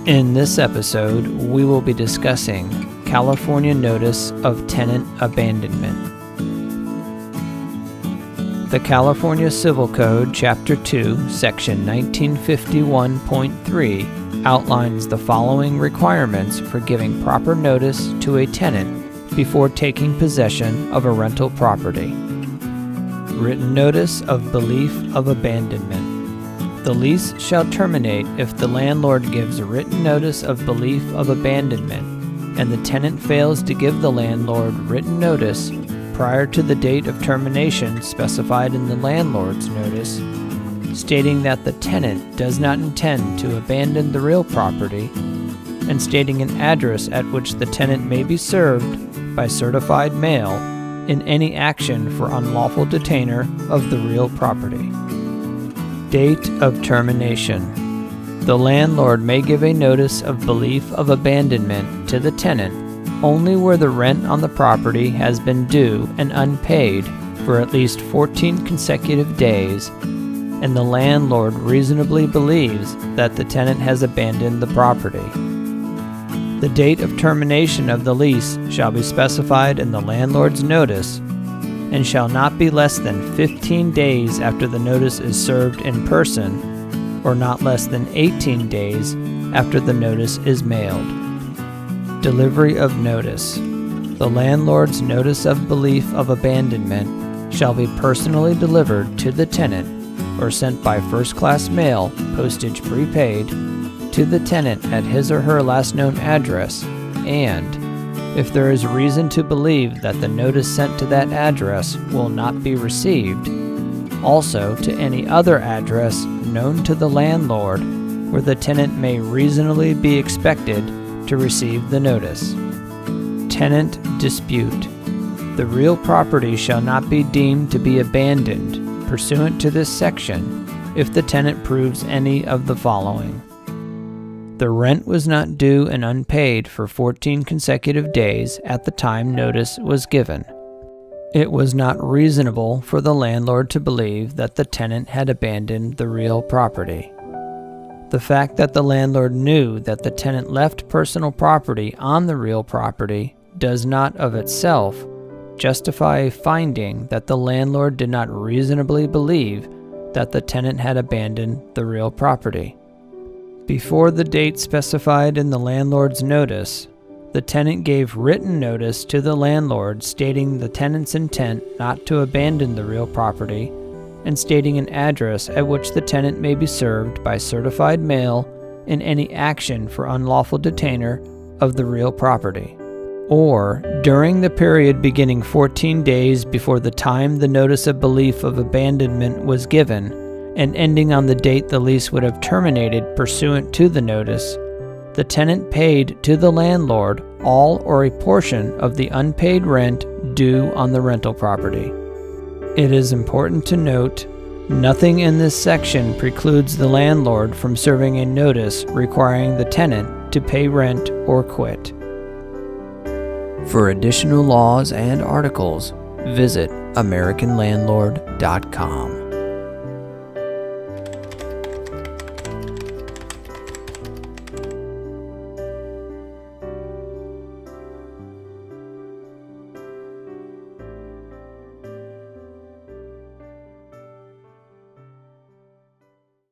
In this episode, we will be discussing California Notice of Tenant Abandonment. The California Civil Code, Chapter 2, Section 1951.3 outlines the following requirements for giving proper notice to a tenant before taking possession of a rental property. Written notice of belief of abandonment. The lease shall terminate if the landlord gives a written notice of belief of abandonment and the tenant fails to give the landlord written notice prior to the date of termination specified in the landlord's notice, stating that the tenant does not intend to abandon the real property, and stating an address at which the tenant may be served by certified mail in any action for unlawful detainer of the real property. Date of termination. The landlord may give a notice of belief of abandonment to the tenant only where the rent on the property has been due and unpaid for at least 14 consecutive days, and the landlord reasonably believes that the tenant has abandoned the property. The date of termination of the lease shall be specified in the landlord's notice and shall not be less than 15 days after the notice is served in person, or not less than 18 days after the notice is mailed. Delivery of notice. The landlord's notice of belief of abandonment shall be personally delivered to the tenant or sent by first-class mail, postage prepaid, to the tenant at his or her last known address, and, if there is reason to believe that the notice sent to that address will not be received, also to any other address known to the landlord where the tenant may reasonably be expected to receive the notice. Tenant Dispute. The real property shall not be deemed to be abandoned pursuant to this section if the tenant proves any of the following. The rent was not due and unpaid for 14 consecutive days at the time notice was given. It was not reasonable for the landlord to believe that the tenant had abandoned the real property. The fact that the landlord knew that the tenant left personal property on the real property does not of itself justify a finding that the landlord did not reasonably believe that the tenant had abandoned the real property. Before the date specified in the landlord's notice, the tenant gave written notice to the landlord stating the tenant's intent not to abandon the real property and stating an address at which the tenant may be served by certified mail in any action for unlawful detainer of the real property, or during the period beginning 14 days before the time the notice of belief of abandonment was given and ending on the date the lease would have terminated pursuant to the notice, the tenant paid to the landlord all or a portion of the unpaid rent due on the rental property. It is important to note, nothing in this section precludes the landlord from serving a notice requiring the tenant to pay rent or quit. For additional laws and articles, visit AmericanLandlord.com.